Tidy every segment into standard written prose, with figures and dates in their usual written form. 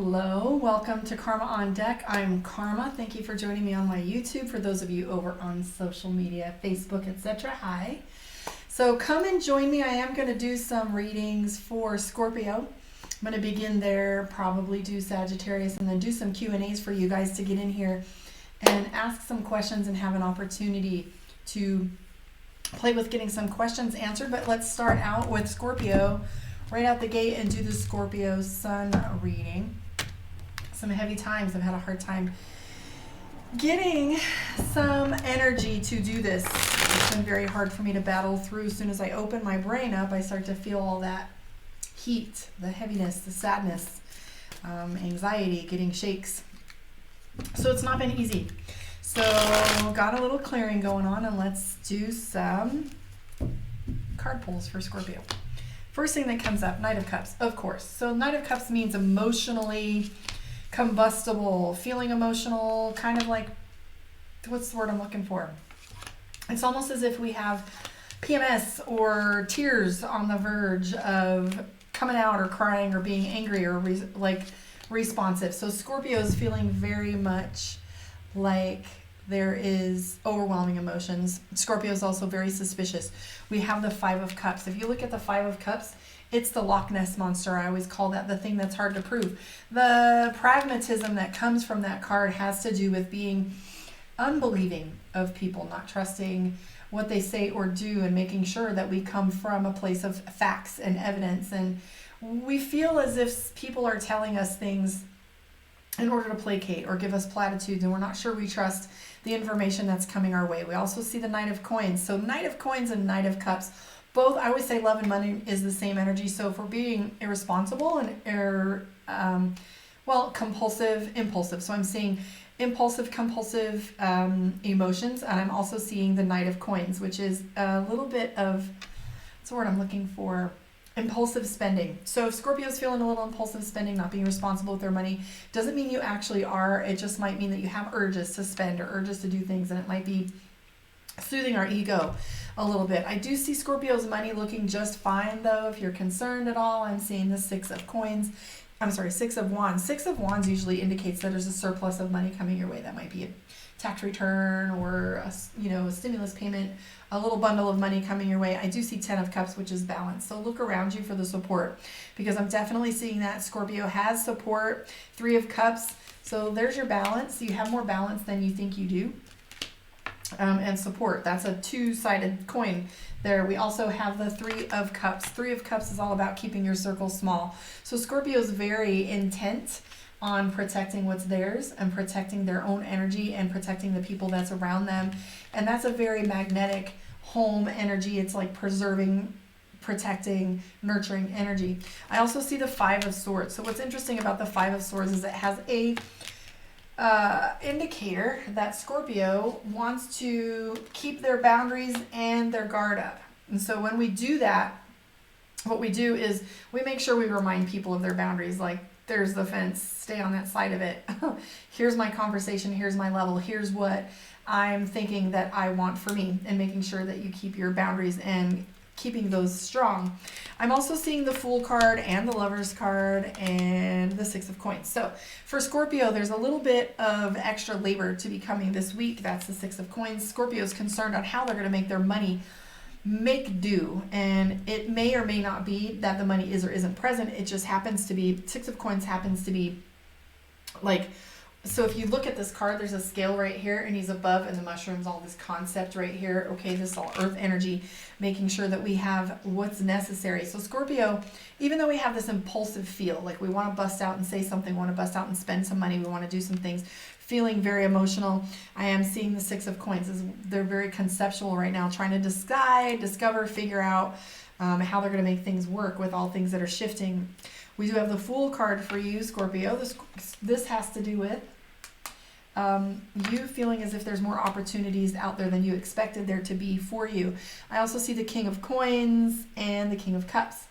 Hello, welcome to Karma on Deck. I'm Karma. Thank you for joining me on my YouTube. For those of you over on social media, Facebook, etc. Hi. So come and join me. I am going to do some readings for Scorpio. I'm going to begin there, probably do Sagittarius, and then do some Q&As for you guys to get in here and ask some questions and have an opportunity to play with getting some questions answered. But let's start out with Scorpio right out the gate and do the Scorpio sun reading. Some heavy times. I've had a hard time getting some energy to do this. It's been very hard for me to battle through. As soon as I open my brain up, I start to feel all that heat, the heaviness, the sadness, anxiety, getting shakes. So it's not been easy. So got a little clearing going on, and let's do some card pulls for Scorpio. First thing that comes up, Knight of Cups, of course. So Knight of Cups means emotionally combustible, feeling emotional, kind of like, what's the word I'm looking for? It's almost as if we have PMS or tears on the verge of coming out or crying or being angry or responsive. So Scorpio is feeling very much like there is overwhelming emotions. Scorpio is also very suspicious. We have the Five of Cups. If you look at the Five of Cups, it's the Loch Ness Monster. I always call that the thing that's hard to prove. The pragmatism that comes from that card has to do with being unbelieving of people, not trusting what they say or do, and making sure that we come from a place of facts and evidence. And we feel as if people are telling us things in order to placate or give us platitudes, and we're not sure we trust the information that's coming our way. We also see the Knight of Coins. So Knight of Coins and Knight of Cups, both, I always say love and money is the same energy. So if we're being irresponsible and compulsive, impulsive. So I'm seeing impulsive, compulsive emotions, and I'm also seeing the Knight of Coins, which is a little bit of, what's the word I'm looking for? Impulsive spending. So if Scorpio's feeling a little impulsive spending, not being responsible with their money, doesn't mean you actually are. It just might mean that you have urges to spend or urges to do things, and it might be soothing our ego a little bit. I do see Scorpio's money looking just fine, though. If you're concerned at all, I'm seeing the Six of Wands. Six of Wands usually indicates that there's a surplus of money coming your way. That might be a tax return or a stimulus payment, a little bundle of money coming your way. I do see 10 of Cups, which is balance. So look around you for the support, because I'm definitely seeing that Scorpio has support. 3 of Cups. So there's your balance. You have more balance than you think you do. And support. That's a two-sided coin there. We also have the 3 of Cups. 3 of Cups is all about keeping your circle small. So Scorpio is very intent on protecting what's theirs and protecting their own energy and protecting the people that's around them. And that's a very magnetic home energy. It's like preserving, protecting, nurturing energy. I also see the 5 of Swords. So what's interesting about the 5 of Swords is it has a indicator that Scorpio wants to keep their boundaries and their guard up. And so when we do that, what we do is we make sure we remind people of their boundaries. Like, there's the fence, stay on that side of it. Here's my conversation, here's my level, here's what I'm thinking that I want for me, and making sure that you keep your boundaries and keeping those strong. I'm also seeing the Fool card and the Lovers card and the 6 of Coins. So for Scorpio, there's a little bit of extra labor to be coming this week. That's the 6 of Coins. Scorpio is concerned on how they're going to make their money make do, and it may or may not be that the money is or isn't present. It just happens to be, 6 of Coins happens to be like, so if you look at this card, there's a scale right here, and he's above, and the mushrooms, all this concept right here. Okay, this is all earth energy, making sure that we have what's necessary. So Scorpio, even though we have this impulsive feel, like we want to bust out and say something, want to bust out and spend some money, we want to do some things, feeling very emotional, I am seeing the 6 of Coins. They're very conceptual right now, trying to discover, figure out how they're going to make things work with all things that are shifting. We do have the Fool card for you, Scorpio. This has to do with you feeling as if there's more opportunities out there than you expected there to be for you. I also see the King of Coins and the King of Cups.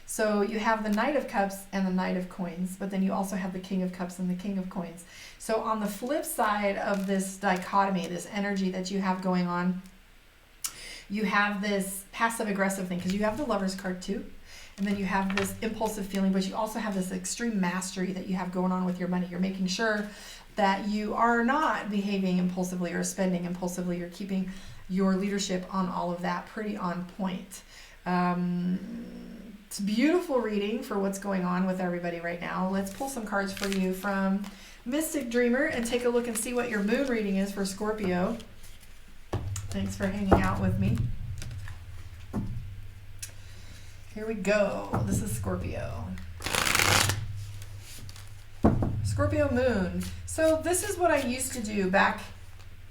So you have the Knight of Cups and the Knight of Coins, but then you also have the King of Cups and the King of Coins. So on the flip side of this dichotomy, this energy that you have going on, you have this passive aggressive thing because you have the Lover's card too. And then you have this impulsive feeling, but you also have this extreme mastery that you have going on with your money. You're making sure that you are not behaving impulsively or spending impulsively. You're keeping your leadership on all of that pretty on point. It's a beautiful reading for what's going on with everybody right now. Let's pull some cards for you from Mystic Dreamer and take a look and see what your moon reading is for Scorpio. Thanks for hanging out with me. Here we go. This is Scorpio. Scorpio moon. So this is what I used to do back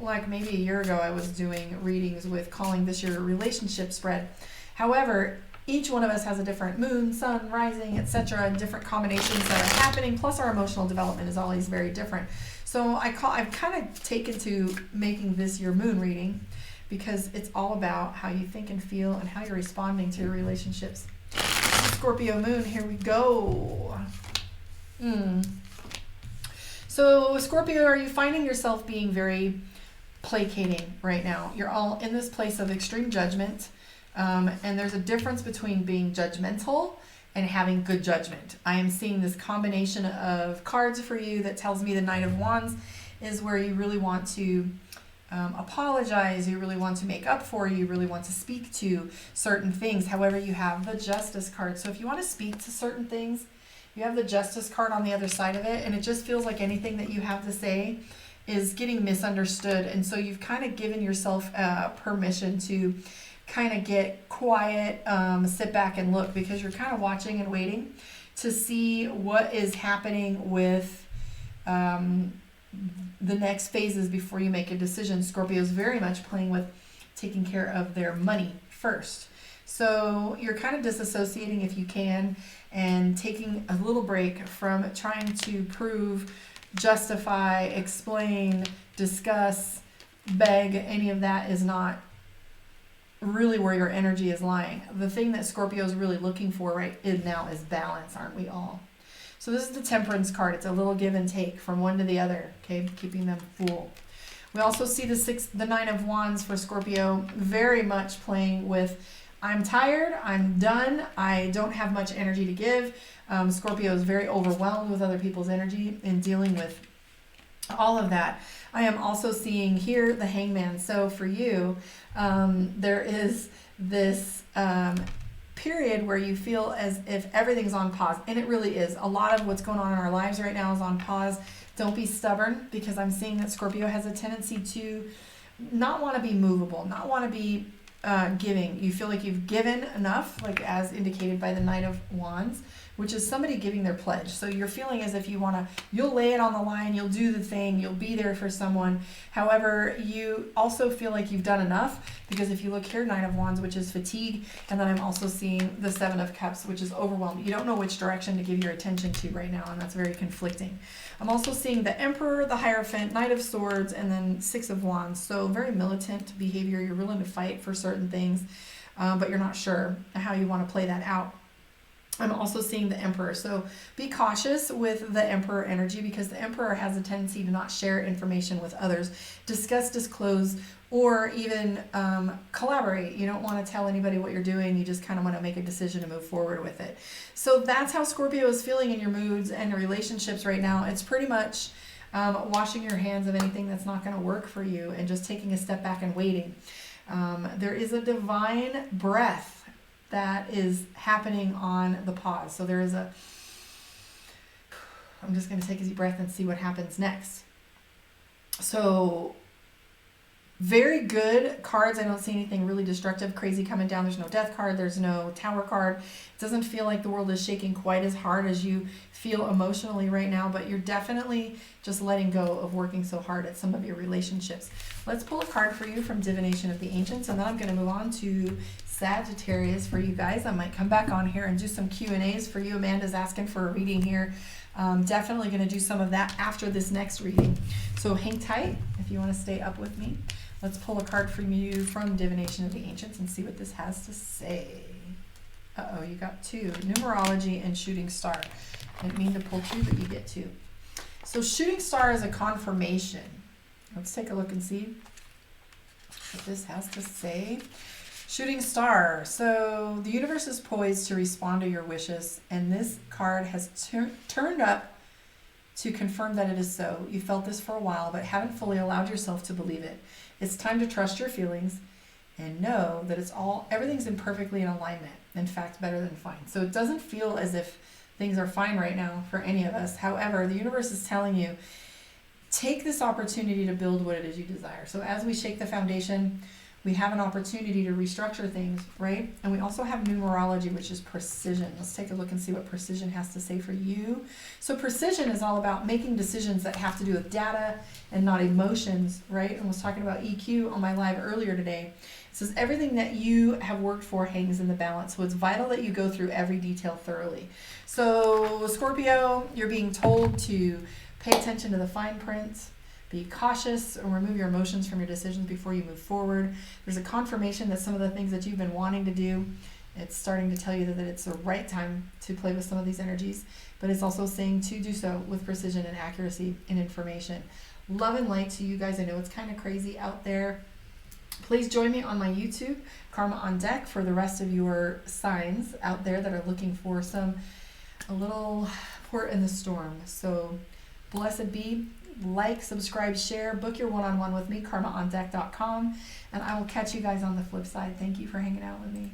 like maybe a year ago. I was doing readings with calling this your relationship spread. However, each one of us has a different moon, sun, rising, etc., and different combinations that are happening. Plus our emotional development is always very different. So I've kind of taken to making this your moon reading because it's all about how you think and feel and how you're responding to your relationships. Scorpio moon, here we go. So Scorpio, are you finding yourself being very placating right now? You're all in this place of extreme judgment, and there's a difference between being judgmental and having good judgment. I am seeing this combination of cards for you that tells me the Knight of Wands is where you really want to apologize, you really want to make up for, you really want to speak to certain things. However, you have the Justice card. So if you want to speak to certain things, you have the Justice card on the other side of it, and it just feels like anything that you have to say is getting misunderstood. And so you've kind of given yourself permission to kind of get quiet, sit back and look, because you're kind of watching and waiting to see what is happening with the next phases before you make a decision. Scorpio is very much playing with taking care of their money first. So you're kind of disassociating if you can and taking a little break from trying to prove, justify, explain, discuss, beg. Any of that is not really where your energy is lying. The thing that Scorpio is really looking for right now is balance, aren't we all? So this is the Temperance card. It's a little give and take from one to the other, okay, keeping them full. We also see the Nine of Wands for Scorpio, very much playing with, I'm tired, I'm done, I don't have much energy to give. Scorpio is very overwhelmed with other people's energy in dealing with all of that. I am also seeing here the Hangman. So for you, there is this period where you feel as if everything's on pause, and it really is. A lot of what's going on in our lives right now is on pause. Don't be stubborn, because I'm seeing that Scorpio has a tendency to not want to be movable, not want to be giving. You feel like you've given enough, like as indicated by the Knight of Wands, which is somebody giving their pledge. So you're feeling as if you'll lay it on the line, you'll do the thing, you'll be there for someone. However, you also feel like you've done enough, because if you look here, Nine of Wands, which is fatigue, and then I'm also seeing the Seven of Cups, which is overwhelmed. You don't know which direction to give your attention to right now, and that's very conflicting. I'm also seeing the Emperor, the Hierophant, Knight of Swords, and then Six of Wands. So very militant behavior. You're willing to fight for certain things, but you're not sure how you want to play that out. I'm also seeing the Emperor. So be cautious with the Emperor energy, because the Emperor has a tendency to not share information with others, discuss, disclose, or even collaborate. You don't want to tell anybody what you're doing. You just kind of want to make a decision to move forward with it. So that's how Scorpio is feeling in your moods and your relationships right now. It's pretty much washing your hands of anything that's not going to work for you and just taking a step back and waiting. There is a divine breath that is happening on the pause. So there is I'm just going to take a deep breath and see what happens next. So very good cards. I don't see anything really destructive, crazy coming down. There's no death card. There's no tower card. It doesn't feel like the world is shaking quite as hard as you feel emotionally right now, but you're definitely just letting go of working so hard at some of your relationships. Let's pull a card for you from Divination of the Ancients, and then I'm going to move on to Sagittarius for you guys. I might come back on here and do some Q&As for you. Amanda's asking for a reading here. Definitely going to do some of that after this next reading. So hang tight if you want to stay up with me. Let's pull a card from you from Divination of the Ancients and see what this has to say. Uh-oh, you got two. Numerology and Shooting Star. I didn't mean to pull two, but you get two. So Shooting Star is a confirmation. Let's take a look and see what this has to say. Shooting star. So the universe is poised to respond to your wishes, and this card has turned up to confirm that it is so. You felt this for a while, but haven't fully allowed yourself to believe it. It's time to trust your feelings and know that everything's perfectly in alignment. In fact, better than fine. So it doesn't feel as if things are fine right now for any of us. However, the universe is telling you, take this opportunity to build what it is you desire. So as we shake the foundation, we have an opportunity to restructure things, right? And we also have numerology, which is precision. Let's take a look and see what precision has to say for you. So precision is all about making decisions that have to do with data and not emotions, right? And I was talking about EQ on my live earlier today. It says everything that you have worked for hangs in the balance. So it's vital that you go through every detail thoroughly. So Scorpio, you're being told to pay attention to the fine print. Be cautious and remove your emotions from your decisions before you move forward. There's a confirmation that some of the things that you've been wanting to do, it's starting to tell you that it's the right time to play with some of these energies, but it's also saying to do so with precision and accuracy and information. Love and light to you guys. I know it's kind of crazy out there. Please join me on my YouTube, Karma on Deck, for the rest of your signs out there that are looking for a little port in the storm. So blessed be. Like, subscribe, share, book your one-on-one with me, karmaondeck.com, and I will catch you guys on the flip side. Thank you for hanging out with me.